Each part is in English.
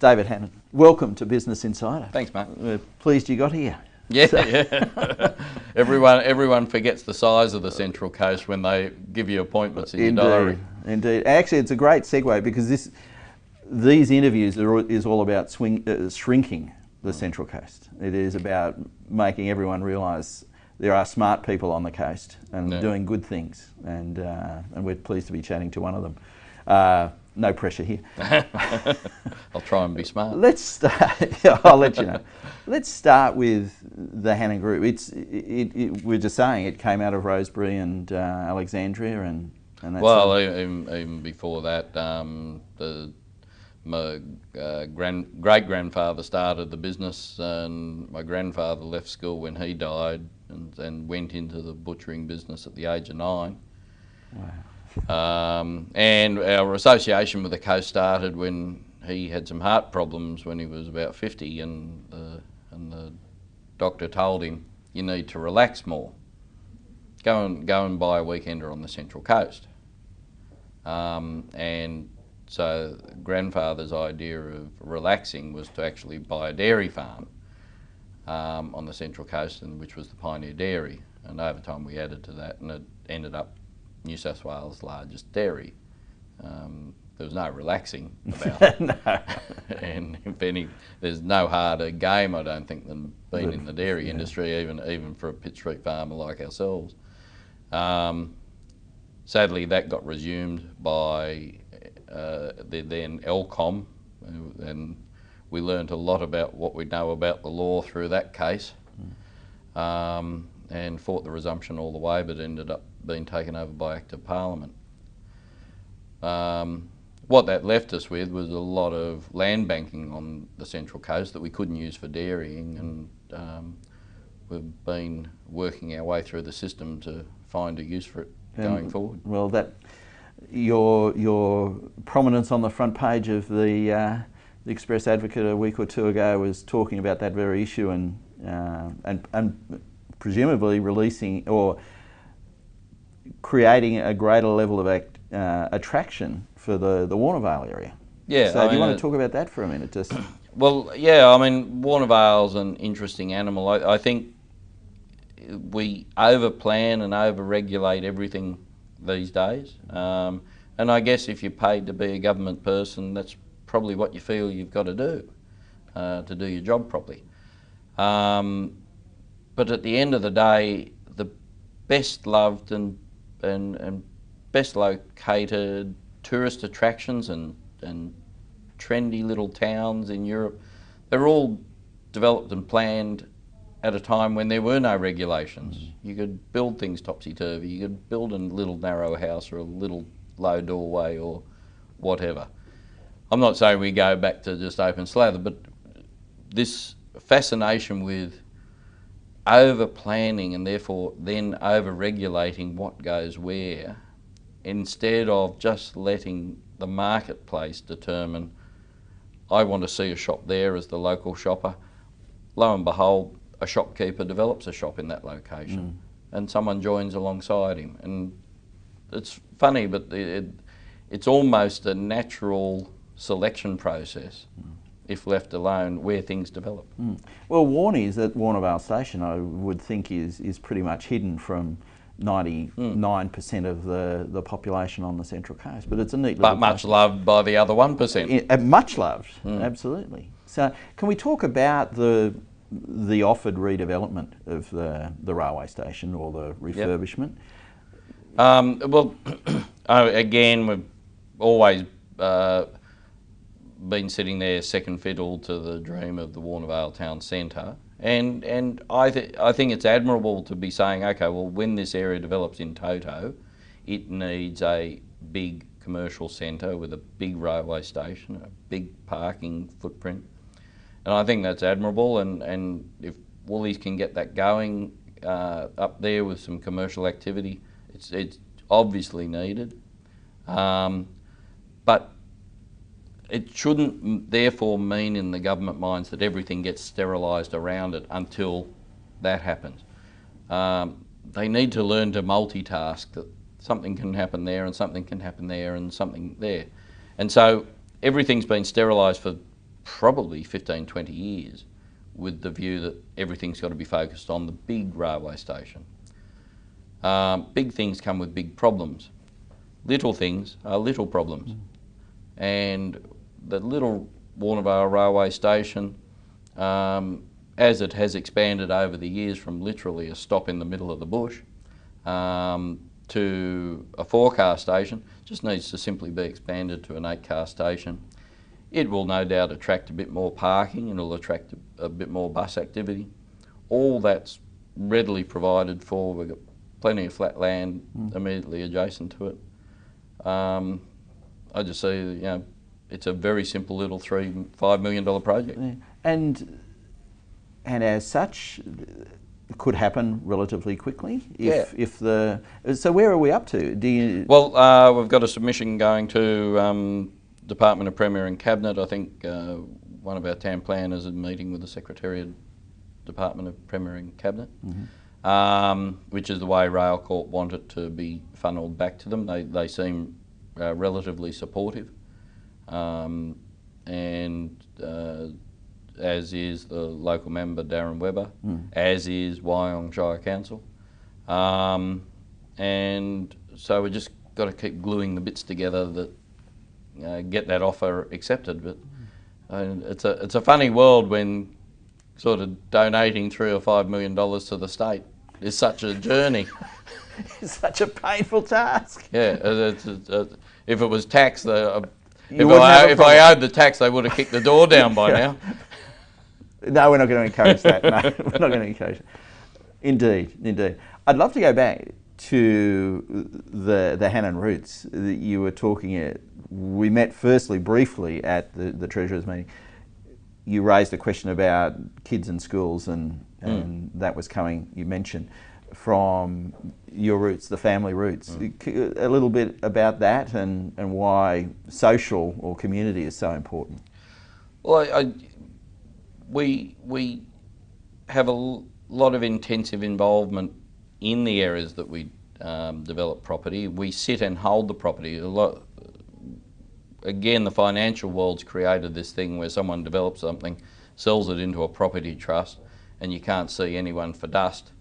David Hannon, welcome to Business Insider. Thanks, mate. We're pleased you got here. Yeah, yeah. Everyone forgets the size of the Central Coast when they give you appointments in your diary. Indeed. Actually, it's a great segue because these interviews is all about shrinking the Central Coast. It is about making everyone realise there are smart people on the coast and doing good things, and we're pleased to be chatting to one of them. No pressure here. I'll try and be smart. Let's start. I'll let you know. Let's start with the Hannon Group. We're just saying it came out of Rosebery and Alexandria, and that's well, even before that, my great grandfather started the business, and my grandfather left school when he died, and went into the butchering business at the age of 9. Wow. And our association with the coast started when he had some heart problems when he was about 50, and the doctor told him, you need to relax more. Go and buy a weekender on the Central Coast. And so grandfather's idea of relaxing was to actually buy a dairy farm on the Central Coast, which was the Pioneer Dairy. And over time we added to that, and it ended up New South Wales' largest dairy. There was no relaxing about it. No. And there's no harder game, I don't think, than being in the dairy industry, even for a Pitt Street farmer like ourselves. Sadly, that got resumed by the then LCOM, and we learnt a lot about what we know about the law through that case, and fought the resumption all the way, but ended up being taken over by Act of Parliament. What that left us with was a lot of land banking on the Central Coast that we couldn't use for dairying, and we've been working our way through the system to find a use for it going forward. Well, your prominence on the front page of the Express Advocate a week or two ago was talking about that very issue, and presumably releasing or creating a greater level of attraction for the Warnervale area. Yeah. So do you want to talk about that for a minute? Just. Well, yeah, I mean, Warnervale's an interesting animal. I think we over-plan and over-regulate everything these days. And I guess if you're paid to be a government person, that's probably what you feel you've got to do your job properly. But at the end of the day, the best loved and best located tourist attractions and trendy little towns in Europe, they're all developed and planned at a time when there were no regulations. You could build things topsy-turvy, you could build a little narrow house or a little low doorway or whatever. I'm not saying we go back to just open slather, but this fascination with over-planning and therefore then over-regulating what goes where, instead of just letting the marketplace determine, I want to see a shop there as the local shopper. Lo and behold, a shopkeeper develops a shop in that location, and someone joins alongside him. And it's funny, but it's almost a natural selection process, if left alone, where things develop. Well, Warnie's at Warnervale Station, I would think, is pretty much hidden from 99% of the population on the Central Coast, but it's a neat little But much loved by the other 1%. Much loved, absolutely. So can we talk about the offered redevelopment of the railway station, or the refurbishment? Well, again, we've always been sitting there second fiddle to the dream of the Warnervale Town Centre, and I think it's admirable to be saying, okay, well, when this area develops in toto, it needs a big commercial centre with a big railway station, a big parking footprint, and I think that's admirable. And if Woolies can get that going up there with some commercial activity, it's obviously needed, but it shouldn't therefore mean in the government minds that everything gets sterilised around it until that happens. They need to learn to multitask, that something can happen there and something can happen there and something there. And so everything's been sterilised for probably 15, 20 years, with the view that everything's got to be focused on the big railway station. Big things come with big problems. Little things are little problems. And the little Warrnambool railway station, as it has expanded over the years from literally a stop in the middle of the bush to a 4-car station, just needs to simply be expanded to an 8-car station. It will no doubt attract a bit more parking and it'll attract a bit more bus activity. All that's readily provided for. We've got plenty of flat land immediately adjacent to it. I just see, you know, it's a very simple little $3-5 million project. Yeah. And as such, it could happen relatively quickly. If the so where are we up to? Do you? Well, we've got a submission going to Department of Premier and Cabinet. I think one of our town planners is meeting with the Secretary of Department of Premier and Cabinet, which is the way Railcorp want it to be funnelled back to them. They seem relatively supportive, and as is the local member Darren Webber, as is Wyong Shire Council, and so we just got to keep gluing the bits together that get that offer accepted. But it's a funny world when sort of donating $3 or $5 million to the state is such a journey. It's such a painful task. Yeah, if it was tax, if I owed the tax, they would have kicked the door down by now. No, we're not going to encourage that. No, we're not going to encourage it. Indeed, indeed. I'd love to go back to the Hannon roots that you were talking at. We met firstly briefly at the Treasurers meeting. You raised a question about kids and schools, and that was coming, you mentioned, from your roots, the family roots. A little bit about that and why social or community is so important. Well, we have a lot of intensive involvement in the areas that we develop property. We sit and hold the property. Again, the financial world's created this thing where someone develops something, sells it into a property trust, and you can't see anyone for dust.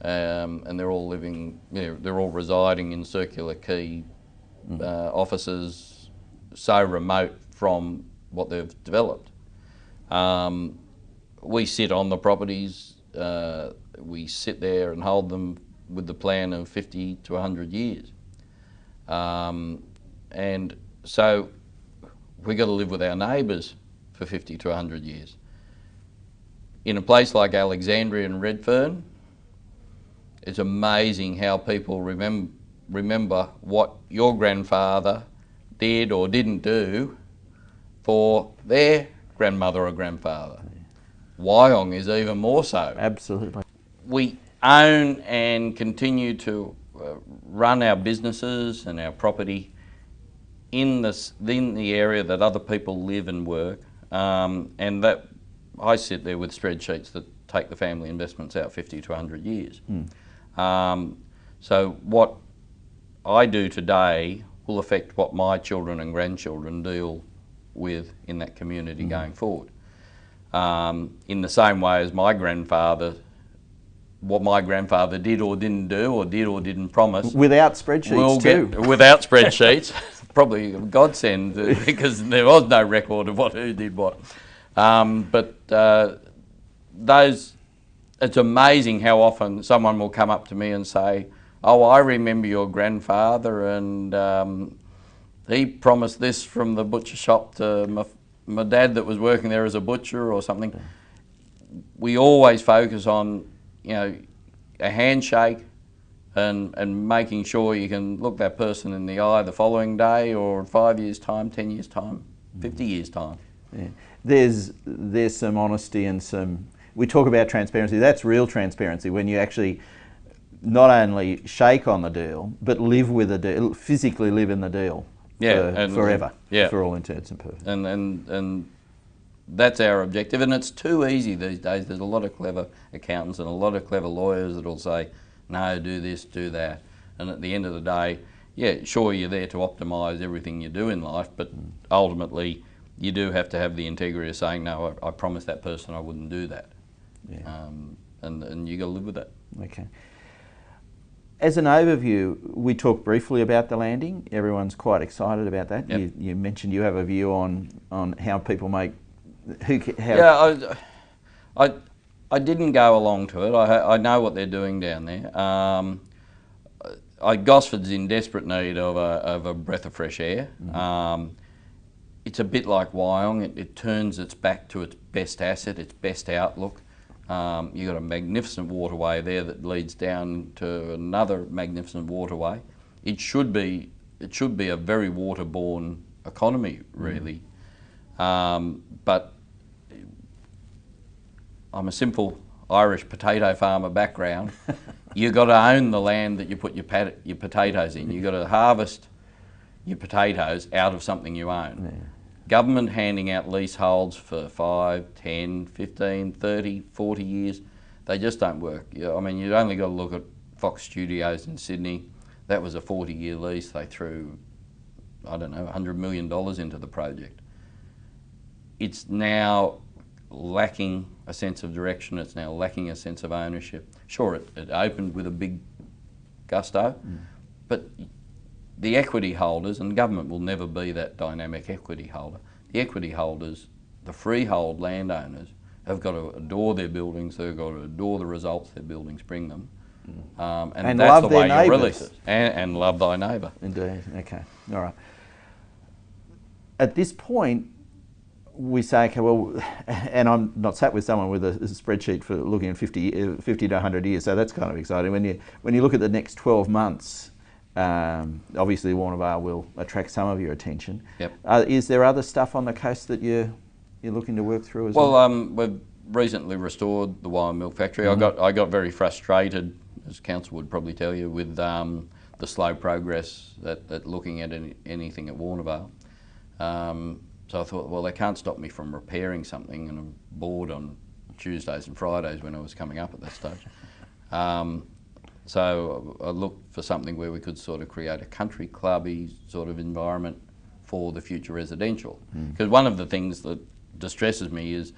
And they're all living, they're all residing in circular quay offices, so remote from what they've developed. We sit on the properties, we sit there and hold them with the plan of 50 to 100 years. And so we've got to live with our neighbours for 50 to 100 years. In a place like Alexandria and Redfern, it's amazing how people remember what your grandfather did or didn't do for their grandmother or grandfather. Wyong is even more so. Absolutely. We own and continue to run our businesses and our property in the area that other people live and work, and that I sit there with spreadsheets that take the family investments out 50 to 100 years. So what I do today will affect what my children and grandchildren deal with in that community going forward. In the same way as my grandfather, what my grandfather did or didn't do, or did or didn't promise. Without spreadsheets too. Without spreadsheets, probably a godsend, because there was no record of who did what. It's amazing how often someone will come up to me and say, "Oh, I remember your grandfather, and he promised this from the butcher shop to my dad that was working there as a butcher," or something. We always focus on, a handshake and making sure you can look that person in the eye the following day, or in 5 years' time, 10 years' time, 50 years' time. Yeah. There's some honesty and some. We talk about transparency. That's real transparency, when you actually not only shake on the deal, but live with the deal, physically live in the deal. Forever. For all intents and purposes. And that's our objective, and it's too easy these days. There's a lot of clever accountants and a lot of clever lawyers that'll say, "No, do this, do that," and at the end of the day, yeah, sure, you're there to optimise everything you do in life, but ultimately you do have to have the integrity of saying, no, I promised that person I wouldn't do that. Yeah. And you got to live with that. Okay. As an overview, we talked briefly about the landing. Everyone's quite excited about that. Yep. You mentioned you have a view on how people make... Yeah, I didn't go along to it. I know what they're doing down there. Gosford's in desperate need of a breath of fresh air. Mm-hmm. It's a bit like Wyong. It turns its back to its best asset, its best outlook. You've got a magnificent waterway there that leads down to another magnificent waterway. It should be a very waterborne economy, really. But I'm a simple Irish potato farmer background. You've got to own the land that you put your potatoes in. You've got to harvest your potatoes out of something you own. Yeah. Government handing out leaseholds for 5, 10, 15, 30, 40 years, they just don't work. I mean, you've only got to look at Fox Studios in Sydney. That was a 40-year lease. They threw, I don't know, $100 million into the project. It's now lacking a sense of direction. It's now lacking a sense of ownership. Sure, it opened with a big gusto, but the equity holders, and government will never be that dynamic equity holder, the equity holders, the freehold landowners, have got to adore their buildings, they've got to adore the results their buildings bring them. And that's the way you release it. And love thy neighbour. Indeed, okay, all right. At this point, we say, okay, well, and I'm not sat with someone with a spreadsheet for looking at 50 to 100 years, so that's kind of exciting. When you look at the next 12 months, obviously Warnervale will attract some of your attention. Yep. Is there other stuff on the coast that you're looking to work through as well? Well, we've recently restored the Wyong Milk Factory. Mm-hmm. I got very frustrated, as council would probably tell you, with the slow progress at looking at anything at Warnervale. So I thought, well, they can't stop me from repairing something, and I'm bored on Tuesdays and Fridays when I was coming up at that stage. So I looked for something where we could sort of create a country clubby sort of environment for the future residential. Because one of the things that distresses me is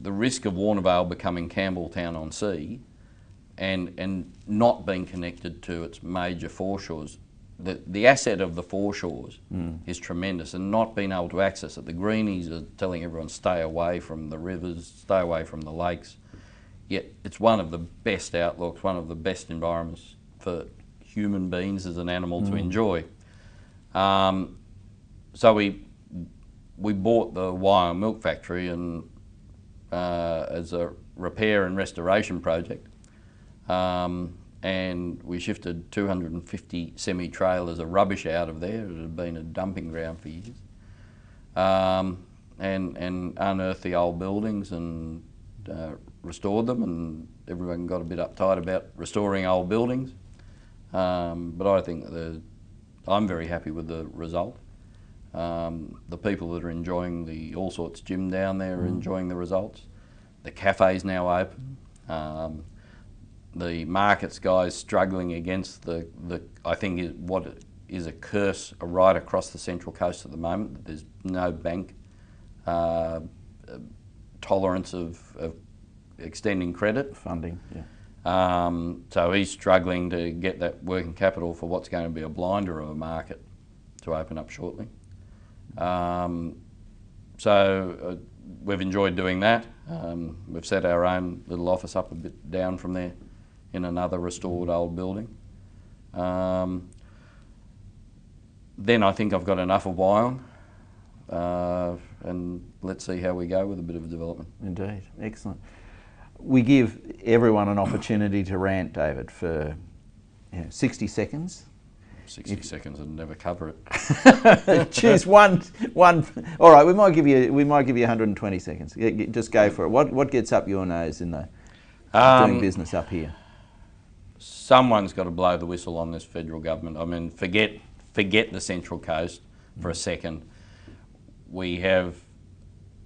the risk of Warnervale becoming Campbelltown-on-Sea and not being connected to its major foreshores. The asset of the foreshores is tremendous, and not being able to access it. The greenies are telling everyone stay away from the rivers, stay away from the lakes. Yet it's one of the best outlooks, one of the best environments for human beings as an animal to enjoy. So we bought the Wyong Milk Factory and as a repair and restoration project, and we shifted 250 semi-trailers of rubbish out of there. It had been a dumping ground for years, and unearthed the old buildings and restored them, and everyone got a bit uptight about restoring old buildings. But I think I'm very happy with the result. The people that are enjoying the All Sorts gym down there are enjoying the results. The cafe's now open. The markets guys struggling against I think what is a curse right across the Central Coast at the moment. There's no bank tolerance of extending credit. Funding, yeah. So he's struggling to get that working capital for what's going to be a blinder of a market to open up shortly. So we've enjoyed doing that. We've set our own little office up a bit down from there in another restored old building. Then I think I've got enough of Wyong, and let's see how we go with a bit of development. Indeed, excellent. We give everyone an opportunity to rant, David, for 60 seconds. 60 seconds and never cover it. Choose one. All right, we might give you 120 seconds. Just go for it. What gets up your nose in the doing business up here? Someone's got to blow the whistle on this federal government. I mean, forget the Central Coast for a second. We have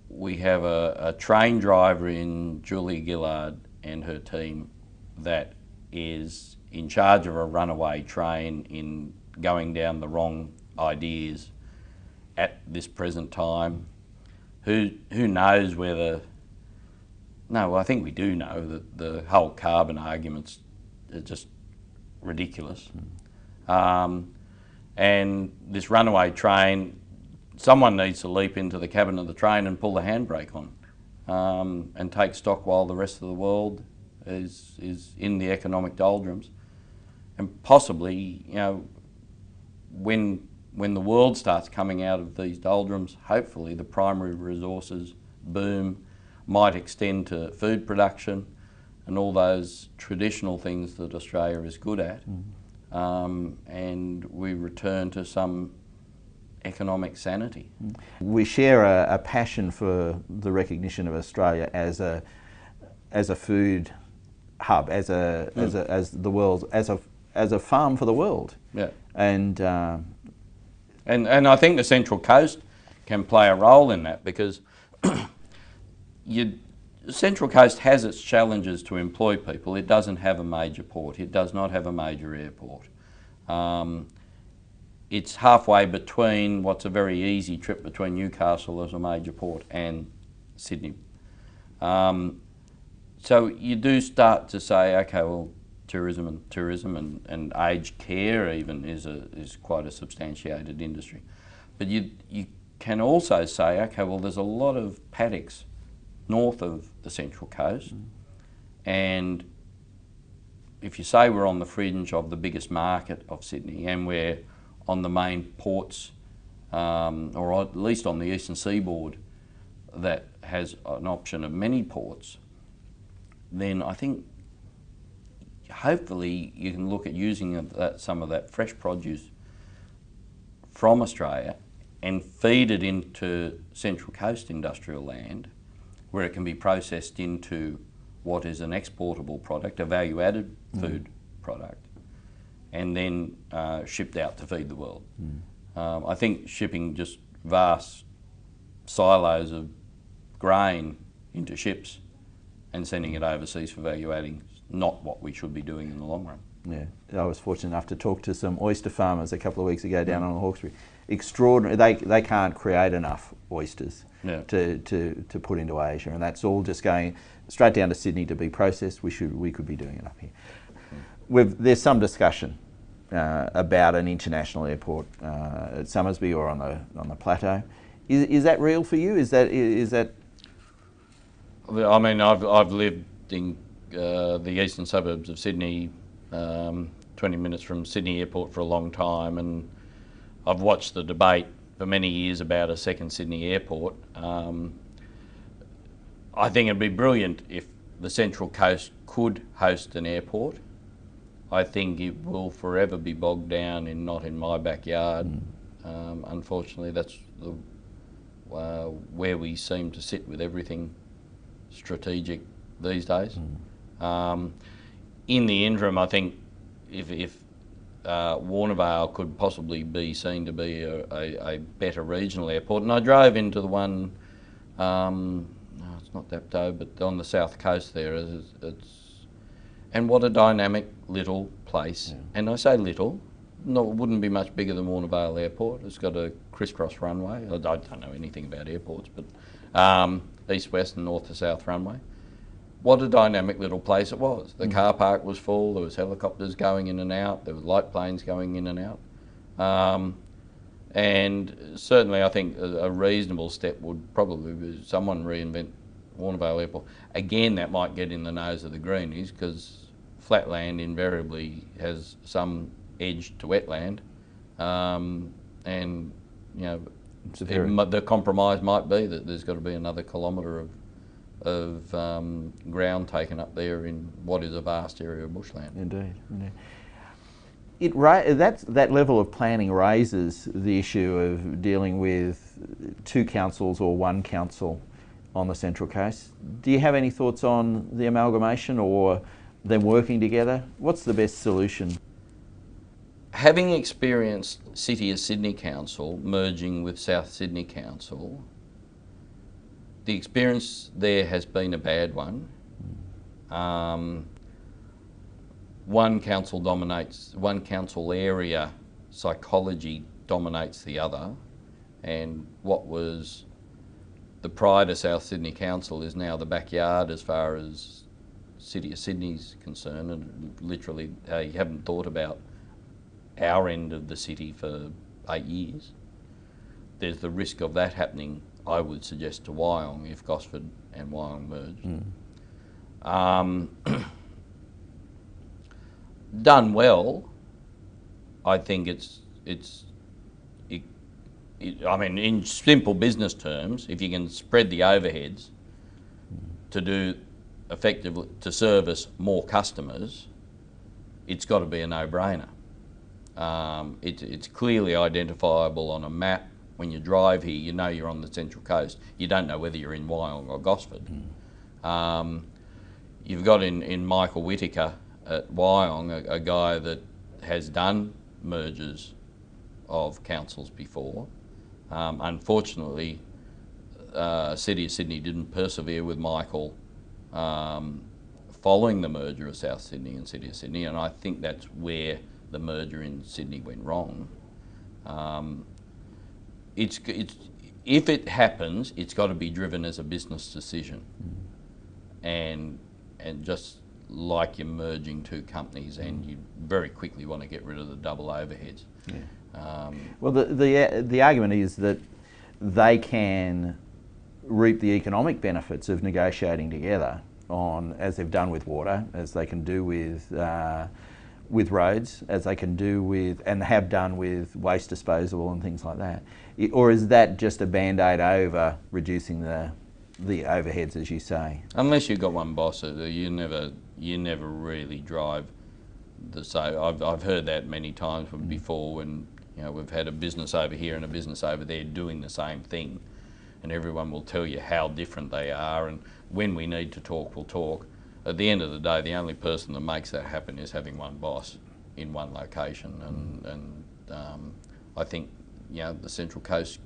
a train driver in Julia Gillard and her team that is in charge of a runaway train in going down the wrong ideas at this present time. Who knows whether... No, well, I think we do know that the whole carbon arguments are just ridiculous. And this runaway train, someone needs to leap into the cabin of the train and pull the handbrake on, and take stock while the rest of the world is in the economic doldrums. And possibly, you know, when the world starts coming out of these doldrums, hopefully the primary resources boom might extend to food production and all those traditional things that Australia is good at, and we return to some economic sanity. We share a passion for the recognition of Australia as a food hub, as a farm for the world. Yeah. And I think the Central Coast can play a role in that, because the Central Coast has its challenges to employ people. It doesn't have a major port. It does not have a major airport. It's halfway between what's a very easy trip between Newcastle as a major port and Sydney. So you do start to say, okay, well, tourism and aged care even is quite a substantiated industry. But you can also say, okay, well, there's a lot of paddocks north of the Central Coast, and if you say we're on the fringe of the biggest market of Sydney and we're on the main ports, or at least on the eastern seaboard that has an option of many ports, then I think hopefully you can look at using some of that fresh produce from Australia and feed it into Central Coast industrial land, where it can be processed into what is an exportable product, a value-added food product, and then shipped out to feed the world. I think shipping just vast silos of grain into ships and sending it overseas for value-adding is not what we should be doing in the long run. Yeah, I was fortunate enough to talk to some oyster farmers a couple of weeks ago down on Hawkesbury. Extraordinary. They can't create enough oysters to put into Asia, and that's all just going straight down to Sydney to be processed. We could be doing it up here. There's some discussion about an international airport at Summersby or on the plateau. Is that real for you? Is that? I mean, I've lived in the eastern suburbs of Sydney, 20 minutes from Sydney Airport for a long time, and I've watched the debate for many years about a second Sydney airport. I think it'd be brilliant if the Central Coast could host an airport. I think it will forever be bogged down in not in my backyard. Unfortunately, that's where we seem to sit with everything strategic these days. In the interim, I think if Warnervale could possibly be seen to be a better regional airport, and I drove into the one, it's not Dapto, but on the south coast there. And what a dynamic little place. And I say little, it wouldn't be much bigger than Warnervale Airport. It's got a crisscross runway. I don't know anything about airports, but east-west and north-to-south runway. What a dynamic little place it was. The car park was full, there was helicopters going in and out, there were light planes going in and out. And certainly I think a reasonable step would probably be someone reinvent Warnervale Airport. Again, that might get in the nose of the greenies, because flatland invariably has some edge to wetland. And, you know, the compromise might be that there's got to be another kilometre of ground taken up there in what is a vast area of bushland. Indeed, indeed. That level of planning raises the issue of dealing with two councils or one council on the Central Coast. Do you have any thoughts on the amalgamation or them working together? What's the best solution? Having experienced City of Sydney Council merging with South Sydney Council, the experience there has been a bad one. One council area psychology dominates the other, and what was the pride of South Sydney Council is now the backyard as far as City of Sydney's concerned, and literally you haven't thought about our end of the city for 8 years. There's the risk of that happening, I would suggest, to Wyong if Gosford and Wyong merge. Done well, I think I mean, in simple business terms, if you can spread the overheads to do effectively to service more customers, it's got to be a no-brainer. It's clearly identifiable on a map. When you drive here, you know you're on the Central Coast. You don't know whether you're in Wyong or Gosford. You've got in Michael Whittaker at Wyong a guy that has done mergers of councils before. Unfortunately, City of Sydney didn't persevere with Michael following the merger of South Sydney and City of Sydney, and I think that's where the merger in Sydney went wrong. If it happens, it's got to be driven as a business decision, and just like you're merging two companies, and you very quickly want to get rid of the double overheads. Well, the argument is that they can reap the economic benefits of negotiating together on, as they've done with water, as they can do with roads, as they can do with, and have done with waste disposal and things like that. Or is that just a band-aid over reducing the overheads, as you say? Unless you've got one boss, you never really drive the same. I've heard that many times before, when we've had a business over here and a business over there doing the same thing, and everyone will tell you how different they are, and when we need to talk, we'll talk. At the end of the day, the only person that makes that happen is having one boss in one location, and I think the Central Coast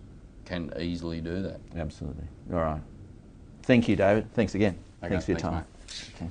can easily do that. Absolutely. All right. Thank you, David. Thanks again. Okay, Thanks for your thanks, time. mate. Okay.